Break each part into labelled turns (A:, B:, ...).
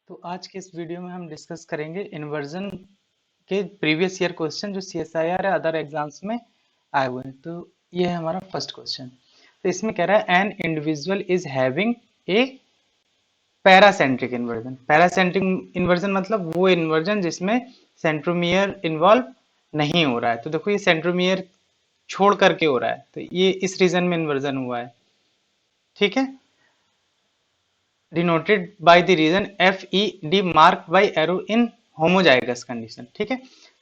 A: तो आज के इस वीडियो में हम डिस्कस करेंगे इन्वर्जन के प्रीवियस ईयर क्वेश्चन जो CSIR या अदर एग्जाम्स में आए हुए हैं। तो ये है हमारा फर्स्ट क्वेश्चन। तो इसमें कह रहा है an individual is having a paracentric inversion. Paracentric inversion मतलब वो इन्वर्जन जिसमें सेंट्रोमियर इन्वॉल्व नहीं हो रहा है। तो देखो ये सेंट्रोमियर छोड़ करके हो रहा है, तो ये इस रीजन में इन्वर्जन हुआ है। ठीक है, denoted by the region FED marked by arrow in homozygous condition। ठीक है,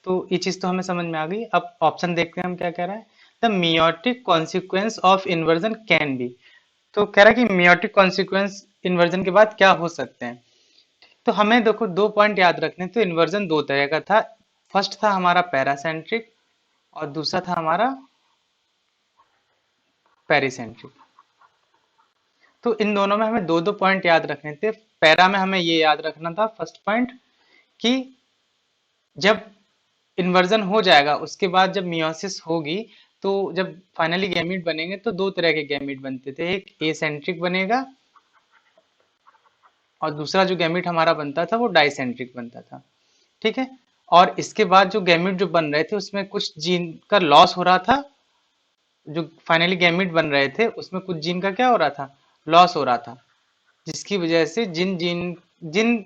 A: तो ये चीज तो हमें समझ में आ गई। अब ऑप्शन देखते हैं हम क्या कह रहा है। The meiotic consequence of inversion can be. तो कह रहा है कि मियोटिक कॉन्सिक्वेंस इन्वर्जन के बाद क्या हो सकते हैं। तो हमें देखो दो पॉइंट याद रखने। तो इन्वर्जन दो तरह का था। फर्स्ट था हमारा पैरासेंट्रिक और दूसरा था हमारा पेरिसेंट्रिक। तो इन दोनों में हमें दो दो पॉइंट याद रखने थे। पैरा में हमें ये याद रखना था फर्स्ट पॉइंट कि जब इन्वर्जन हो जाएगा उसके बाद जब मियोसिस होगी तो जब फाइनली गैमीट बनेंगे तो दो तरह के गैमीट बनते थे। एक एसेंट्रिक बनेगा और दूसरा जो गैमीट हमारा बनता था वो डाइसेंट्रिक बनता था। ठीक है, और इसके बाद जो गैमीट जो बन रहे थे उसमें कुछ जीन का लॉस हो रहा था। जो फाइनली गैमीट बन रहे थे उसमें कुछ जीन का क्या हो रहा था, लॉस हो रहा था, जिसकी वजह से जिन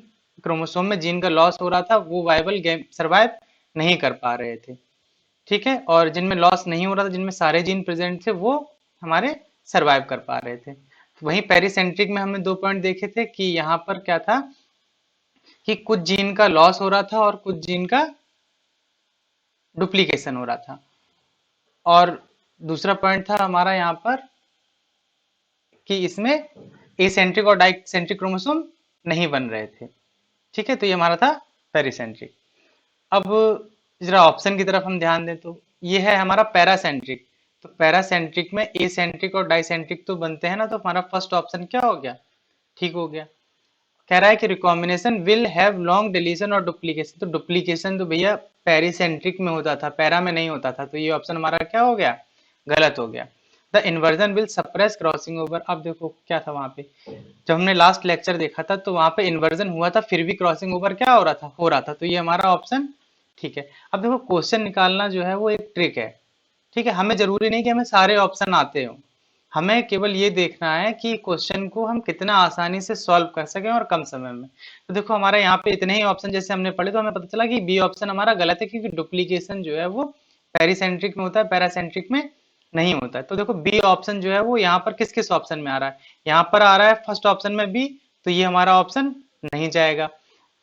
A: क्रोमोसोम में जीन का लॉस हो रहा था वो वायबल सरवाइव नहीं कर पा रहे थे। ठीक है, और जिनमें लॉस नहीं हो रहा था, जिनमें सारे जीन प्रेजेंट थे, वो हमारे सरवाइव कर पा रहे थे। वहीं पेरिसेंट्रिक में हमने दो पॉइंट देखे थे कि यहाँ पर क्या था कि कुछ जीन का लॉस हो रहा था और कुछ जीन का डुप्लीकेशन हो रहा था। और दूसरा पॉइंट था हमारा यहाँ पर कि इसमें एसेंट्रिक और डाइसेंट्रिक क्रोमोसोम नहीं बन रहे थे। ठीक है, तो ये हमारा था पेरिसेंट्रिक। अब जरा ऑप्शन की तरफ हम ध्यान दें तो ये है हमारा पैरासेंट्रिक। तो पैरासेंट्रिक में एसेंट्रिक और डाइसेंट्रिक तो बनते हैं ना, तो हमारा फर्स्ट ऑप्शन क्या हो गया, ठीक हो गया। कह रहा है कि recombination will have long deletion और डुप्लीकेशन। तो डुप्लीकेशन तो भैया पेरिसेंट्रिक में होता था, पैरा में नहीं होता था, तो ये ऑप्शन हमारा क्या हो गया, गलत हो गया। The inversion will suppress crossing over. अब देखो क्या था वहां पे, जब हमने लास्ट लेक्चर देखा था तो वहां पे इन्वर्जन हुआ था फिर भी क्रॉसिंग ओवर क्या हो रहा था, तो ये हमारा ऑप्शन ठीक है। अब देखो क्वेश्चन निकालना जो है वो एक ट्रिक है। ठीक है, हमें जरूरी नहीं कि हमें सारे ऑप्शन आते हो, हमें केवल ये देखना है कि क्वेश्चन को हम कितना आसानी से सॉल्व कर सकें और कम समय में। तो देखो हमारे यहाँ पे इतने ही ऑप्शन जैसे हमने पढ़े तो हमें पता चला कि बी ऑप्शन हमारा गलत है, क्योंकि डुप्लीकेशन जो है वो पेरिसेंट्रिक में होता है, पैरासेंट्रिक में नहीं होता है। तो देखो बी ऑप्शन जो है वो यहाँ पर किस किस ऑप्शन में आ रहा है, यहाँ पर आ रहा है फर्स्ट ऑप्शन में बी, तो ये हमारा ऑप्शन नहीं जाएगा।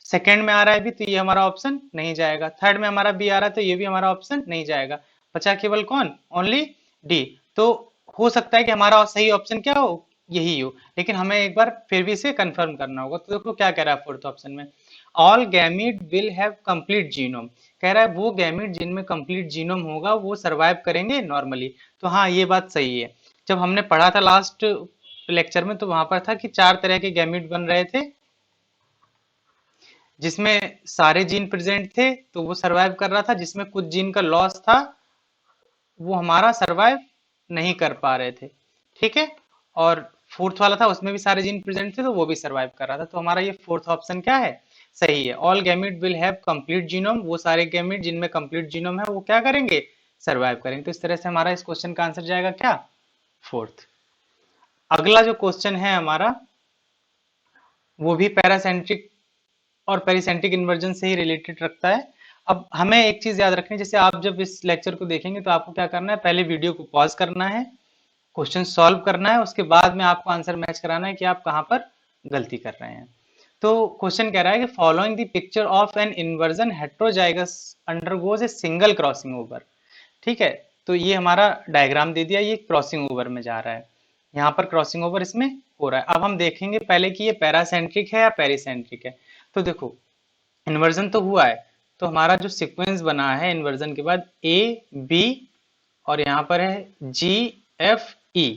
A: सेकंड में आ रहा है बी, तो ये हमारा ऑप्शन नहीं जाएगा। थर्ड में हमारा बी आ रहा है तो ये भी हमारा ऑप्शन नहीं जाएगा। बचा केवल कौन, ओनली डी। तो हो सकता है कि हमारा सही ऑप्शन क्या हो, यही हो, लेकिन हमें एक बार फिर भी इसे कंफर्म करना होगा। तो देखो क्या कह रहा है फोर्थ ऑप्शन में, all gamete will have complete genome. कह रहा है वो गैमीट जिनमें कंप्लीट जीनोम होगा वो सरवाइव करेंगे नॉर्मली। तो हाँ ये बात सही है। जब हमने पढ़ा था लास्ट लेक्चर में तो वहां पर था कि चार तरह के गैमीट बन रहे थे, जिसमें सारे जीन प्रेजेंट थे तो वो सरवाइव कर रहा था, जिसमें कुछ जीन का लॉस था वो हमारा सरवाइव नहीं कर पा रहे थे। ठीक है, और फोर्थ वाला था उसमें भी सारे जीन प्रेजेंट थे तो वो भी सरवाइव कर रहा था। तो हमारा ये फोर्थ ऑप्शन क्या है, सही है। All gamete will have complete genome, वो सारे गैमिट जिनमें कंप्लीट जीनोम है वो क्या करेंगे, सरवाइव करेंगे। तो इस तरह से हमारा इस क्वेश्चन का आंसर जाएगा क्या, फोर्थ। अगला जो क्वेश्चन है हमारा वो भी पैरासेंट्रिक और पेरिसेंट्रिक इन्वर्जन से ही रिलेटेड रखता है। अब हमें एक चीज याद रखनी है, जैसे आप जब इस लेक्चर को देखेंगे तो आपको क्या करना है, पहले वीडियो को पॉज करना है, क्वेश्चन सॉल्व करना है, उसके बाद में आपको आंसर मैच कराना है कि आप कहाँ पर गलती कर रहे हैं। तो क्वेश्चन कह रहा है कि following the picture of an inversion heterozygous undergoes a single crossing over. ठीक है, तो ये हमारा डायग्राम दे दिया, ये क्रॉसिंग ओवर में जा रहा है, यहाँ पर क्रॉसिंग ओवर इसमें हो रहा है। अब हम देखेंगे पहले कि ये पैरासेंट्रिक है या पेरिसेंट्रिक है। तो देखो इन्वर्जन तो हुआ है, तो हमारा जो सीक्वेंस बना है इन्वर्जन के बाद ए बी और यहाँ पर है जी एफ ई।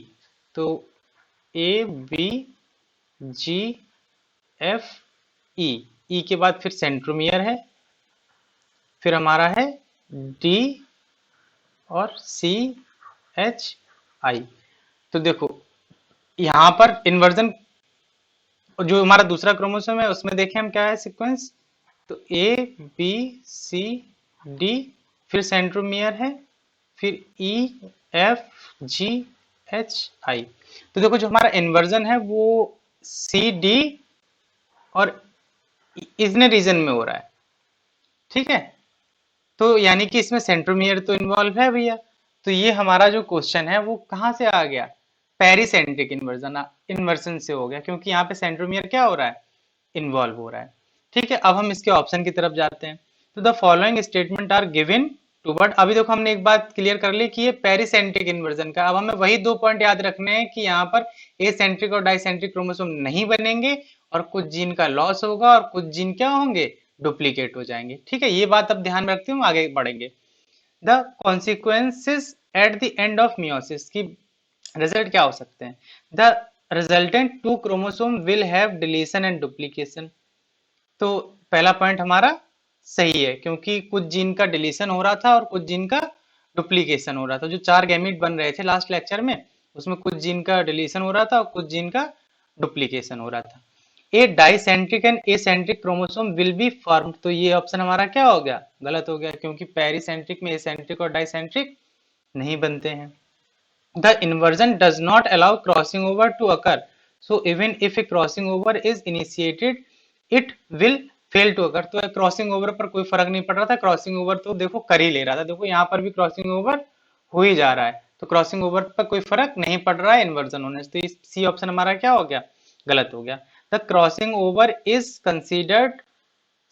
A: तो A B ji F E, ई के बाद फिर सेंट्रोमियर है, फिर हमारा है डी और सी एच आई। तो देखो यहाँ पर इन्वर्जन जो हमारा दूसरा क्रोमोसोम है उसमें देखें हम क्या है सीक्वेंस, तो ए बी सी डी, फिर सेंट्रोमियर है, फिर ई एफ जी एच आई। तो देखो जो हमारा इन्वर्जन है वो सी डी और इतने रीजन में हो रहा है, ठीक है। तो यानी कि इसमें सेंट्रोमियर तो इन्वॉल्व है भैया। तो ये हमारा जो क्वेश्चन है वो कहाँ से आ गया, पेरिसेंट्रिक इन्वर्जन इन्वर्जन से हो गया, क्योंकि यहाँ पे सेंट्रोमियर क्या हो रहा है, इन्वॉल्व हो रहा है। ठीक है, अब हम इसके ऑप्शन की तरफ जाते हैं। तो the following statement are given two, but अभी देखो हमने एक बात क्लियर कर ली कि ये पेरिसेंट्रिक इन्वर्जन का। अब हमें वही 2 पॉइंट याद रखने हैं कि यहाँ पर एसेंट्रिक और डाइसेंट्रिक क्रोमोसोम नहीं बनेंगे और कुछ जीन का लॉस होगा और कुछ जीन क्या होंगे, डुप्लीकेट हो जाएंगे। ठीक है, ये बात अब ध्यान में रखते हुए आगे बढ़ेंगे। The consequences at the end of meiosis की रिजल्ट क्या हो सकते हैं, the resultant two chromosome will have deletion and duplication. तो पहला पॉइंट हमारा सही है, क्योंकि कुछ जीन का डिलीशन हो रहा था और कुछ जीन का डुप्लीकेशन हो रहा था। जो 4 गैमीट बन रहे थे लास्ट लेक्चर में, उसमें कुछ जीन का डिलीशन हो रहा था और कुछ जीन का डुप्लीकेशन हो रहा था। A dicentric and acentric chromosome will be formed, तो ये ऑप्शन हमारा क्या हो गया, गलत हो गया, क्योंकि पेरिसेंट्रिक में एसेंट्रिक और डाइसेंट्रिक नहीं बनते हैं। The inversion does not allow crossing over to occur. So even if a crossing over is initiated, it will fail to occur. तो क्रॉसिंग ओवर पर कोई फर्क नहीं पड़ रहा था, क्रॉसिंग ओवर तो देखो कर ही ले रहा था। देखो यहाँ पर भी क्रॉसिंग ओवर हो ही जा रहा है, तो क्रॉसिंग ओवर पर कोई फर्क नहीं पड़ रहा है इन्वर्जन होने से। तो सी ऑप्शन हमारा क्या हो गया, गलत हो गया। The crossing over is considered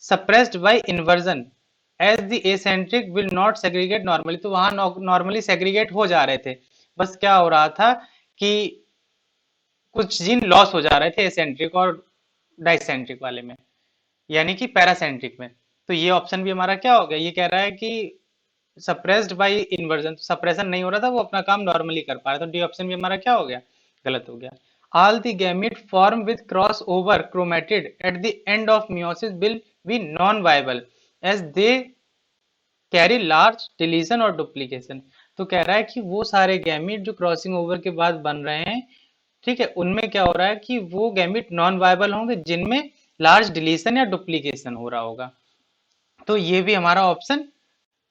A: suppressed by inversion as the acentric will not segregate normally। तो वहां नॉर्मली सेग्रीगेट हो जा रहे थे, बस क्या हो रहा था कि कुछ जीन लॉस हो जा रहे थे एसेंट्रिक और डाइसेंट्रिक वाले में, यानी कि पैरासेंट्रिक में। तो ये ऑप्शन भी हमारा क्या हो गया, ये कह रहा है कि सप्रेस्ड बाय इन्वर्जन, सप्रेशन नहीं हो रहा था, वो अपना काम नॉर्मली कर पा रहा था। तो डी ऑप्शन भी हमारा क्या हो गया, गलत हो गया। All the gamete form with cross over chromatid at the end of meiosis will be non viable as they carry large deletion और डुप्लीकेशन। तो कह रहा है कि वो सारे गैमीट जो क्रॉसिंग ओवर के बाद बन रहे हैं, ठीक है, उनमें क्या हो रहा है कि वो गैमीट नॉन वायबल होंगे जिनमें लार्ज डिलीशन या डुप्लीकेशन हो रहा होगा। तो ये भी हमारा ऑप्शन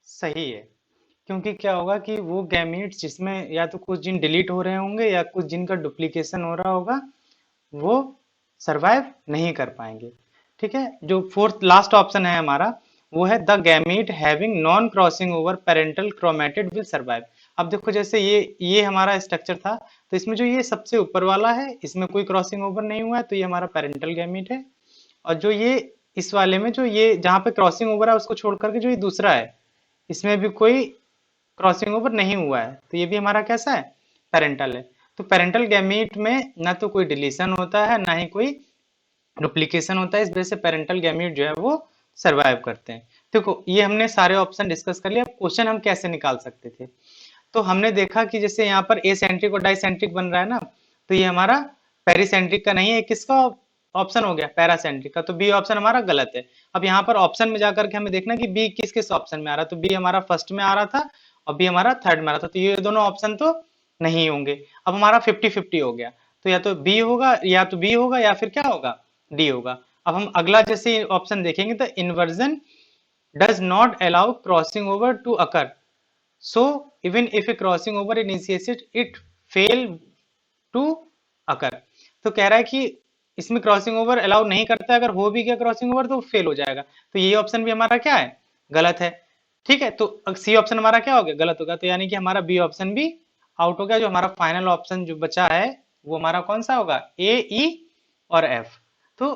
A: सही है, क्योंकि क्या होगा कि वो गैमीट्स जिसमें या तो कुछ जीन डिलीट हो रहे होंगे या कुछ जीन का डुप्लीकेशन हो रहा होगा, वो सरवाइव नहीं कर पाएंगे। ठीक है, जो फोर्थ लास्ट ऑप्शन है हमारा वो है the gamete having non crossing over parental chromatid will survive. अब देखो जैसे ये हमारा स्ट्रक्चर था, तो इसमें जो ये सबसे ऊपर वाला है इसमें कोई क्रॉसिंग ओवर नहीं हुआ है, तो ये हमारा पेरेंटल गैमीट है। और जो ये इस वाले में जो ये जहाँ पे क्रॉसिंग ओवर है उसको छोड़ करके जो ये दूसरा है, इसमें भी कोई क्रॉसिंग ओवर नहीं हुआ है, तो ये भी हमारा कैसा है, पेरेंटल है। तो पेरेंटल गैमीट में ना तो कोई डिलीशन होता है ना ही कोई डुप्लीकेशन होता है, इस वजह से पेरेंटल गैमीट जो है वो सरवाइव करते हैं। देखो ये हमने सारे ऑप्शन डिस्कस कर लिया। अब क्वेश्चन हम कैसे निकाल सकते थे, तो हमने देखा कि जैसे यहाँ पर एसेंट्रिक और डाइसेंट्रिक बन रहा है ना, तो ये हमारा पेरिसेंट्रिक का नहीं है, किसका ऑप्शन हो गया, पैरासेंट्रिक का। तो बी ऑप्शन हमारा गलत है। अब यहाँ पर ऑप्शन में जाकर के हमें देखना कि बी किस किस ऑप्शन में आ रहा है, तो बी हमारा फर्स्ट में आ रहा था और बी हमारा थर्ड में आ रहा था, तो ये दोनों ऑप्शन तो नहीं होंगे। अब हमारा 50-50 हो गया, तो या तो बी होगा या तो बी होगा या फिर क्या होगा, डी होगा। अब हम अगला जैसे ऑप्शन देखेंगे तो inversion does not allow crossing over to occur, so even if a crossing over initiated it fail to occur। तो कह रहा है कि इसमें क्रॉसिंग ओवर अलाउ नहीं करता, अगर हो भी गया क्रॉसिंग ओवर तो फेल हो जाएगा। तो ये ऑप्शन भी हमारा क्या है, गलत है। ठीक है, तो सी ऑप्शन हमारा क्या हो गया, गलत होगा। तो यानी कि हमारा बी ऑप्शन भी आउट हो गया। जो हमारा फाइनल ऑप्शन जो बचा है वो हमारा कौन सा होगा, ए ई और एफ। तो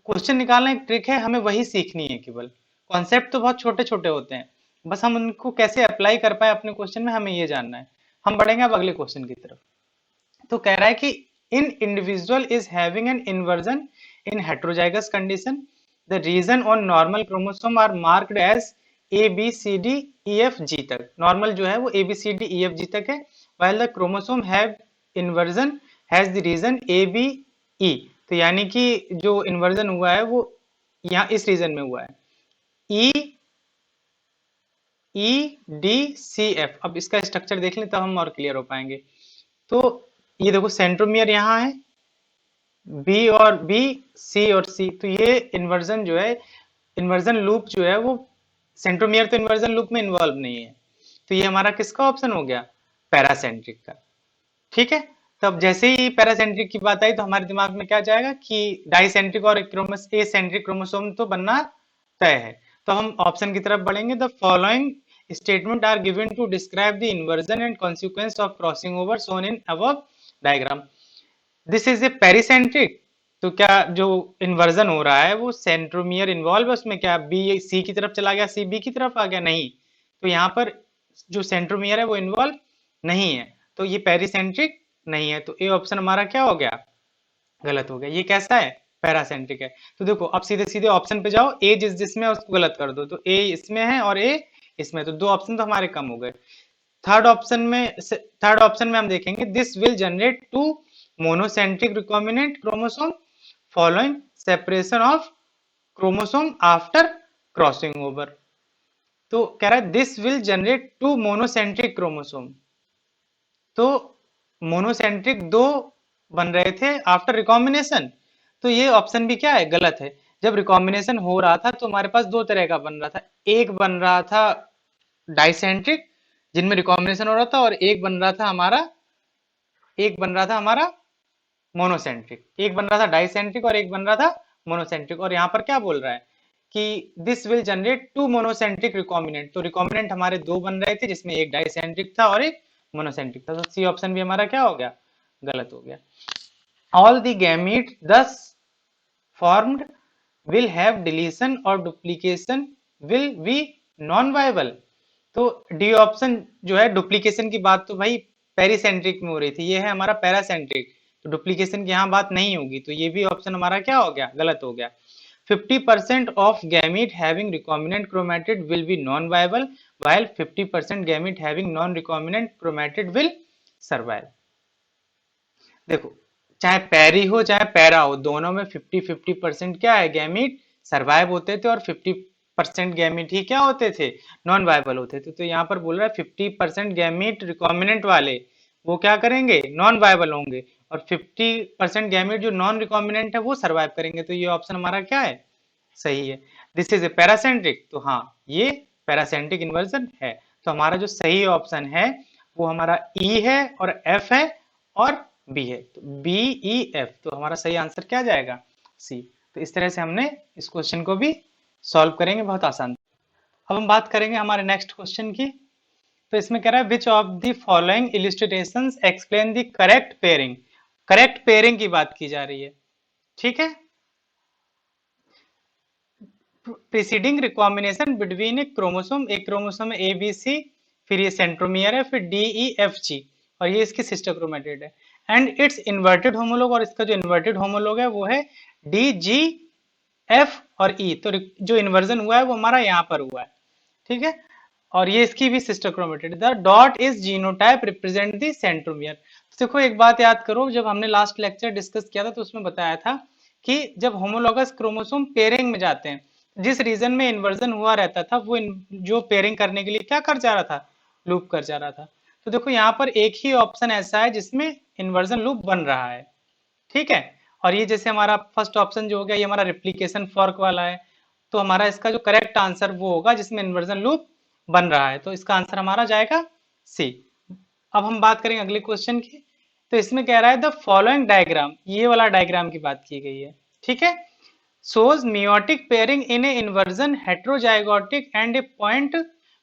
A: क्वेश्चन निकालना एक ट्रिक है, हमें वही सीखनी है, केवल कॉन्सेप्ट तो बहुत छोटे छोटे होते हैं, बस हम उनको कैसे अप्लाई कर पाए अपने क्वेश्चन में हमें ये जानना है। हम बढ़ेंगे अब अगले क्वेश्चन की तरफ। तो कह रहा है कि an individual is having an inversion in heterozygous condition, the region on normal chromosome are marked as A B C D E F G तक। नॉर्मल जो है वो A B C D E F G तक है, while the chromosome have inversion has the region A B E. तो यानी कि जो इन्वर्जन हुआ है वो यहाँ इस रीजन में हुआ है, ई ई डी सी एफ। अब इसका स्ट्रक्चर देख लें तब हम और क्लियर हो पाएंगे। तो ये देखो सेंट्रोमियर यहाँ है, बी और बी, सी और सी, तो ये इन्वर्जन जो है, इन्वर्जन लूप जो है वो, सेंट्रोमियर तो इन्वर्जन लूप में इन्वॉल्व नहीं है, तो ये हमारा किसका ऑप्शन हो गया, पैरासेंट्रिक का। ठीक है, तो अब जैसे ही पैरासेंट्रिक की बात आई तो हमारे दिमाग में क्या जाएगा कि डाइसेंट्रिक और एसेंट्रिक क्रोमोसोम तो बनना तय है। तो हम ऑप्शन की तरफ बढ़ेंगे, the following statement are given to describe the inversion and consequence of crossing over shown in above diagram. This is a pericentric, तो क्या जो इन्वर्जन हो रहा है वो सेंट्रोमियर इन्वॉल्व है उसमें, क्या बी सी की तरफ चला गया, सी बी की तरफ आ गया, नहीं, तो यहाँ पर जो सेंट्रोमियर है वो इन्वॉल्व नहीं है, तो ये पेरिसेंट्रिक नहीं है, तो ए ऑप्शन हमारा क्या हो गया, गलत हो गया। ये कैसा है, पैरासेंट्रिक है। तो देखो अब सीधे सीधे ऑप्शन पे जाओ, ए जिसमें है उसको गलत कर दो, तो ए इसमें है और ए इसमें, तो दो ऑप्शन तो हमारे कम हो गए। थर्ड ऑप्शन में हम देखेंगे, this will generate two monocentric recombinant chromosome following separation of chromosome after crossing over. तो कह रहा है this will generate two monocentric chromosome, तो मोनोसेंट्रिक दो बन रहे थे आफ्टर रिकॉम्बिनेशन, तो ये ऑप्शन भी क्या है, गलत है। जब रिकॉम्बिनेशन हो रहा था तो हमारे पास दो तरह का बन रहा था, एक बन रहा था डाइसेंट्रिक जिनमें रिकॉम्बिनेशन हो रहा था, और एक बन रहा था हमारा मोनोसेंट्रिक, एक बन रहा था डाइसेंट्रिक और एक बन रहा था मोनोसेंट्रिक। और यहाँ पर क्या बोल रहा है कि this will generate two monocentric recombinant, तो रिकॉम्बिनेंट हमारे दो बन रहे थे जिसमें एक डाइसेंट्रिक था और एक मोनोसेंट्रिक था, तो सी ऑप्शन भी हमारा क्या हो गया, गलत हो गया। ऑल द गैमीट दस formed will have deletion or duplication will be non viable। तो डी ऑप्शन जो है, डुप्लीकेशन की बात तो भाई पेरिसेंट्रिक में हो रही थी, ये है हमारा पैरासेंट्रिक, तो डुप्लीकेशन की यहाँ बात नहीं होगी, तो ये भी ऑप्शन हमारा क्या हो गया, गलत हो गया। 50% of gamete having recombinant chromatid will be non viable while 50% gamete having non recombinant chromatid will survive। देखो चाहे पैरी हो चाहे पैरा हो, दोनों में 50-50% क्या है, गैमीट सरवाइव होते थे और 50% गैमीट ही क्या होते थे, नॉन वायबल होते थे। तो यहाँ पर बोल रहा है 50% गैमीट रिकॉम्बिनेंट वाले वो क्या करेंगे, नॉन वायबल होंगे, और 50% गैमीट जो नॉन रिकॉम्बिनेंट है वो सरवाइव करेंगे, तो ये ऑप्शन हमारा क्या है, सही है। दिस इज ए पैरासेंट्रिक, तो हाँ ये पैरासेंट्रिक इन्वर्जन है, तो हमारा जो सही ऑप्शन है वो हमारा ई है और एफ है और बी है, तो बी ई एफ, तो हमारा सही आंसर क्या जाएगा, सी। तो इस तरह से हमने इस क्वेश्चन को भी सॉल्व करेंगे, बहुत आसान। अब हम बात करेंगे हमारे नेक्स्ट क्वेश्चन की। तो इसमें कह रहा है which of the following illustrations explain the correct pairing, correct pairing की बात की जा रही है, ठीक है। प्रीसीडिंग रिकॉम्बिनेशन बिटवीन एक क्रोमोसोम ए बी सी, फिर ये सेंट्रोमियर है, फिर डी ई एफ जी, और ये इसकी सिस्टर क्रोमेटिड है, एंड इट्स इन्वर्टेड होमोलॉग, और इसका जो इन्वर्टेड होमोलॉग है वो है डी जी एफ और ई, तो जो इन्वर्जन हुआ है वो हमारा यहाँ पर हुआ है, ठीक है। और ये इसकी भी sister chromatid, the dot is genotype represent the centromere. देखो एक बात याद करो, जब हमने लास्ट लेक्चर डिस्कस किया था तो उसमें बताया था कि जब होमोलॉगस क्रोमोसोम पेयरिंग में जाते हैं, जिस रीजन में इन्वर्जन हुआ रहता था वो जो पेयरिंग करने के लिए क्या कर जा रहा था, लूप कर जा रहा था। तो देखो यहाँ पर एक ही ऑप्शन ऐसा है जिसमें इन्वर्जन लूप बन रहा है, ठीक है। और ये जैसे हमारा फर्स्ट ऑप्शन जो हो गया ये हमारा रिप्लीकेशन फॉर्क वाला है, तो हमारा इसका जो करेक्ट आंसर वो होगा जिसमें इन्वर्जन लूप बन रहा है, तो इसका आंसर हमारा जाएगा सी। अब हम बात करेंगे अगले क्वेश्चन की। तो इसमें कह रहा है द फॉलोइंग डायग्राम, ये वाला डायग्राम की बात की गई है, ठीक है, shows meiotic pairing in a inversion heterozygotic and a point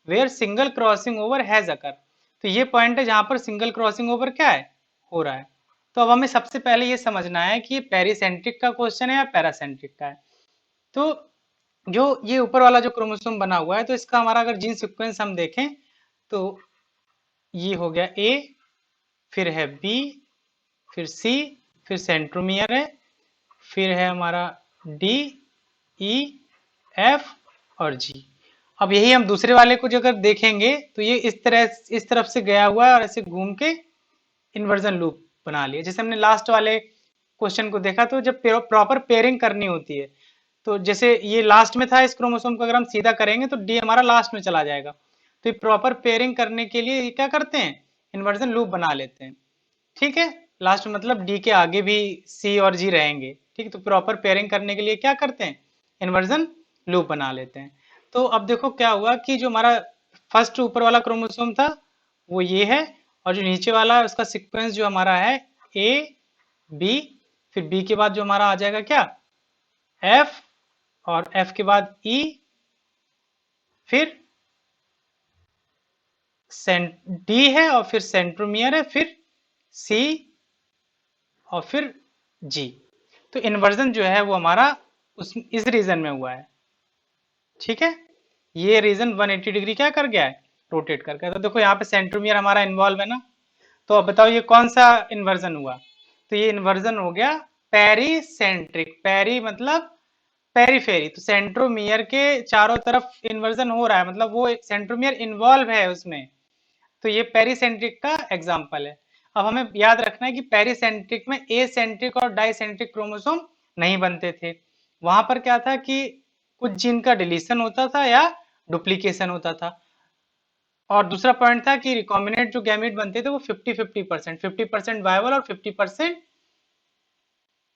A: where single crossing over has occurred। तो ये पॉइंट है जहां पर सिंगल क्रॉसिंग ओवर क्या है, हो रहा है। तो अब हमें सबसे पहले ये समझना है कि ये पेरिसेंट्रिक का क्वेश्चन है या पैरासेंट्रिक का है। तो जो ये ऊपर वाला जो क्रोमोसोम बना हुआ है, तो इसका हमारा अगर जीन सीक्वेंस हम देखें तो ये हो गया ए, फिर है बी, फिर सी, फिर सेंट्रोमियर है, फिर है हमारा डी ई एफ और जी। अब यही हम दूसरे वाले को जो अगर देखेंगे तो ये इस तरफ से गया हुआ है और ऐसे घूम के इन्वर्जन लूप बना लिया। जैसे हमने लास्ट वाले क्वेश्चन को देखा, तो जब प्रॉपर पेयरिंग करनी होती है, तो जैसे ये लास्ट में था इस क्रोमोसोम को अगर हम सीधा करेंगे तो डी हमारा लास्ट में चला जाएगा, तो ये प्रॉपर पेयरिंग करने के लिए क्या करते हैं, इन्वर्जन लूप बना लेते हैं, ठीक है। लास्ट में मतलब डी के आगे भी सी और जी रहेंगे। ठीक है, तो प्रॉपर पेयरिंग करने के लिए क्या करते हैं, इन्वर्जन लूप बना लेते हैं। तो अब देखो क्या हुआ कि जो हमारा फर्स्ट ऊपर वाला क्रोमोसोम था वो ये है, और जो नीचे वाला है उसका सीक्वेंस जो हमारा है ए बी, फिर बी के बाद जो हमारा आ जाएगा क्या एफ, और एफ के बाद ई, फिर डी है, और फिर सेंट्रोमियर है, फिर सी, और फिर जी। तो इन्वर्जन जो है वो हमारा उस इस रीजन में हुआ है। ठीक है, ये रीजन 180 डिग्री क्या कर गया है, रोटेट कर गया। तो देखो यहाँ पे सेंट्रोमियर हमारा इन्वॉल्व है ना, तो अब बताओ ये कौन सा इन्वर्जन हुआ, तो ये इन्वर्जन हो गया पेरीसेंट्रिक। पेरी मतलब पेरीफेरी, तो सेंट्रोमियर के चारों तरफ इन्वर्जन हो रहा है, मतलब वो सेंट्रोमियर इन्वॉल्व है उसमें, तो ये पेरीसेंट्रिक का एग्जाम्पल है। अब हमें याद रखना है कि पेरीसेंट्रिक में एसेंट्रिक और डाइसेंट्रिक क्रोमोसोम नहीं बनते थे। वहां पर क्या था कि कुछ जीन का डिलीशन होता था या डुप्लीकेशन होता था। और दूसरा पॉइंट था कि रिकॉम्बिनेंट जो गैमेट बनते थे वो 50-50%, 50% वायबल और 50%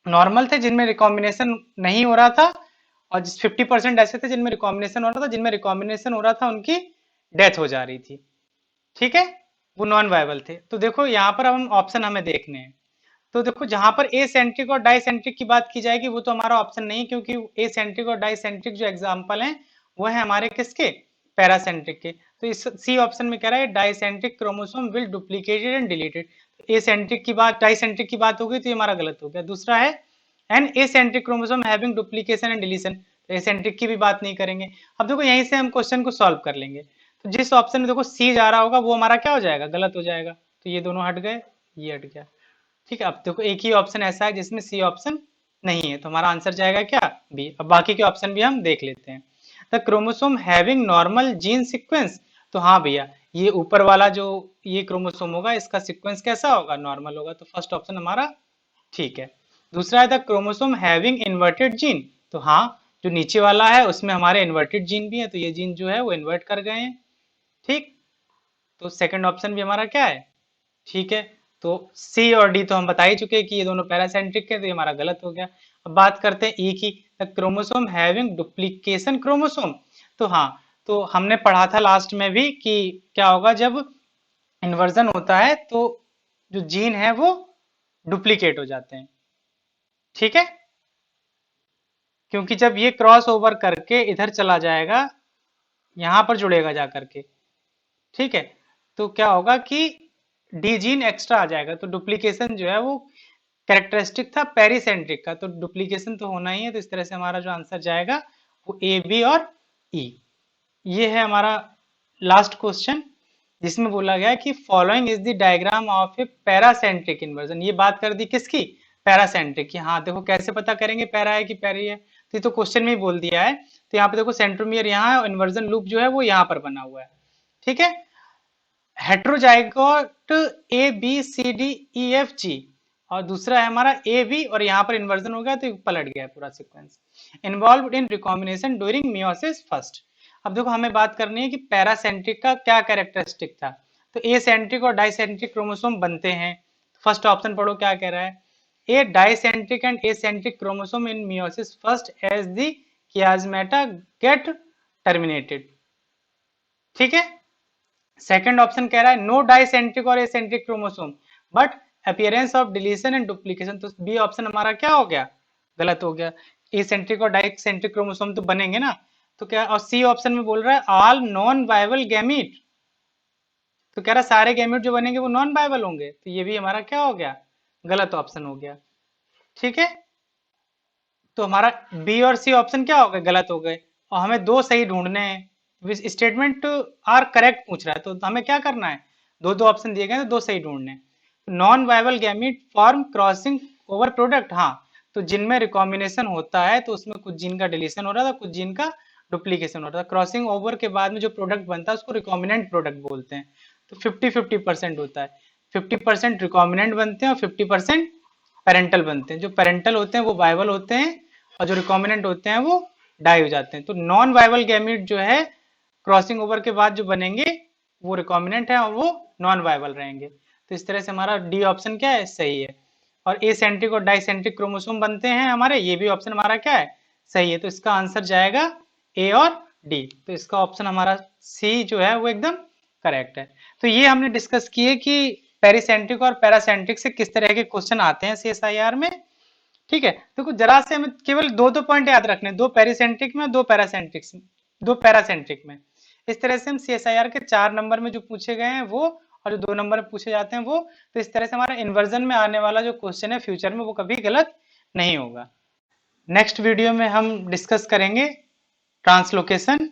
A: नॉर्मल थे जिनमें रिकॉम्बिनेशन नहीं हो रहा था, और 50% ऐसे थे जिनमें रिकॉम्बिनेशन हो रहा था, जिनमें रिकॉम्बिनेशन हो रहा था उनकी डेथ हो जा रही थी। ठीक है, वो नॉन वायबल थे। तो देखो यहाँ पर हम ऑप्शन हमें देखने हैं, तो देखो जहां पर ए सेंट्रिक और डाई सेंट्रिक की बात की जाएगी वो तो हमारा ऑप्शन नहीं है, क्योंकि ए सेंट्रिक और डाई सेंट्रिक जो एग्जाम्पल हैं वो है हमारे किसके, पैरासेंट्रिक के। तो इस सी ऑप्शन में कह रहा है dicentric chromosome will duplicated and deleted. Acentric की बात, डाइसेंट्रिक की बात होगी तो ये हमारा गलत हो गया। दूसरा है an acentric chromosome having duplication and deletion, तो ए सेंट्रिक की भी बात नहीं करेंगे। अब देखो यहीं से हम क्वेश्चन को सॉल्व कर लेंगे, तो जिस ऑप्शन में देखो सी जा रहा होगा वो हमारा क्या हो जाएगा, गलत हो जाएगा। तो ये दोनों हट गए, ये हट गया। ठीक है, अब देखो एक ही ऑप्शन ऐसा है जिसमें सी ऑप्शन नहीं है, तो हमारा आंसर जाएगा क्या, बी। अब बाकी के ऑप्शन भी हम देख लेते हैं। The chromosome having normal gene sequence, तो हाँ भैया ये ऊपर वाला जो ये क्रोमोसोम होगा इसका सीक्वेंस कैसा होगा, नॉर्मल होगा, तो फर्स्ट ऑप्शन हमारा ठीक है। दूसरा है the chromosome having inverted gene, तो हाँ जो नीचे वाला है उसमें हमारे इन्वर्टेड जीन भी है, तो ये जीन जो है वो इन्वर्ट कर गए हैं। ठीक, तो सेकंड ऑप्शन भी हमारा क्या है, ठीक है। तो सी और डी तो हम बता ही चुके हैं कि ये दोनों पैरासेंट्रिक है, तो ये हमारा गलत हो गया। अब बात करते हैं ई की, the chromosome having duplication chromosome, तो हाँ तो हमने पढ़ा था लास्ट में भी कि क्या होगा जब इन्वर्जन होता है तो जो जीन है वो डुप्लीकेट हो जाते हैं। ठीक है, क्योंकि जब ये क्रॉस ओवर करके इधर चला जाएगा, यहां पर जुड़ेगा जा करके, ठीक है, तो क्या होगा कि डी जीन एक्स्ट्रा आ जाएगा, तो डुप्लीकेशन जो है वो कैरेक्टरिस्टिक था पेरीसेंट्रिक का, तो डुप्लीकेशन तो होना ही है। तो इस तरह से हमारा जो आंसर जाएगा वो ए बी और ई। ये है हमारा लास्ट क्वेश्चन, जिसमें बोला गया कि following is the diagram of A paracentric inversion. ये बात कर दी किसकी, पैरासेंट्रिक की। हाँ देखो कैसे पता करेंगे पैरा है कि पैरी है, तो ये तो क्वेश्चन में ही बोल दिया है। तो यहाँ पे देखो सेंट्रोमियर यहाँ है और इन्वर्जन लूप जो है वो यहाँ पर बना हुआ है। ठीक है, heterozygote A B C D E F G, और दूसरा है हमारा ए बी, और यहाँ पर इन्वर्जन हो गया तो पलट गया पूरा sequence. Involve in recombination during meiosis first. अब देखो हमें बात करनी है कि पैरासेंट्रिक का क्या कैरेक्टरिस्टिक था, तो ए सेंट्रिक और डाइसेंट्रिक क्रोमोसोम बनते हैं। फर्स्ट ऑप्शन पढ़ो क्या कह रहा है, a dicentric and acentric chromosome in meiosis first as the chiasmata get terminated. ठीक है, सेकंड ऑप्शन कह रहा है नो डाइसेंट्रिक और eccentric chromosome but appearance of deletion and duplication, तो बी ऑप्शन हमारा क्या हो गया, गलत हो गया। एसेंट्रिक और डाइसेंट्रिक क्रोमोसोम तो बनेंगे ना, तो क्या, और सी ऑप्शन में बोल रहा है ऑल नॉन वायबल गैमीट, तो कह रहा है सारे गैमीट जो बनेंगे वो नॉन वायबल होंगे, तो ये भी हमारा क्या हो गया, गलत ऑप्शन हो गया। ठीक है, तो हमारा बी और सी ऑप्शन क्या हो गए, गलत हो गए, और हमें दो सही ढूंढने हैं। स्टेटमेंट आर करेक्ट पूछ रहा है, तो हमें क्या करना है, दो दो ऑप्शन दिए गए तो दो सही ढूंढने। Non viable gamete form crossing over product, हाँ तो जिनमें रिकॉम्बिनेशन होता है तो उसमें कुछ जीन का डिलीशन हो रहा था, कुछ जीन का डुप्लीकेशन हो रहा था। क्रॉसिंग ओवर के बाद में जो प्रोडक्ट बनता है उसको रिकॉम्बिनेंट प्रोडक्ट बोलते हैं। तो 50-50% होता है, 50% रिकॉम्बिनेंट बनते हैं और 50% पेरेंटल बनते हैं। जो पेरेंटल होते हैं वो वायबल होते हैं, और जो रिकॉम्बिनेंट होते हैं वो डाई हो जाते हैं। तो नॉन वायबल गैमीट जो है क्रॉसिंग ओवर के बाद जो बनेंगे वो रिकॉम्बिनेंट है और वो नॉन वायबल रहेंगे। तो इस तरह से हमारा डी ऑप्शन क्या है, सही है। और एसेंट्रिक और डाइसेंट्रिक क्रोमोसोम बनते हैं हमारे, ये भी ऑप्शन हमारा क्या है, सही है। तो इसका आंसर जाएगा ए और डी। तो इसका ऑप्शन हमारा सी जो है वो एकदम करेक्ट है। तो ये हमने डिस्कस किए कि पेरिसेंट्रिक और पैरासेंट्रिक से किस तरह के क्वेश्चन आते हैं सीएसआईआर में। ठीक है, तो कुछ जरा से हमें केवल दो दो पॉइंट याद रखने, दो पेरिसेंट्रिक में, दो पैरासेंट्रिक में, दो पैरासेंट्रिक में। इस तरह से हम सीएसआईआर के 4 नंबर में जो पूछे गए हैं वो, और जो 2 नंबर में पूछे जाते हैं वो, तो इस तरह से हमारा इन्वर्जन में आने वाला जो क्वेश्चन है फ्यूचर में वो कभी गलत नहीं होगा। नेक्स्ट वीडियो में हम डिस्कस करेंगे ट्रांसलोकेशन,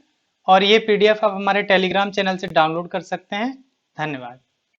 A: और ये पीडीएफ आप हमारे टेलीग्राम चैनल से डाउनलोड कर सकते हैं। धन्यवाद।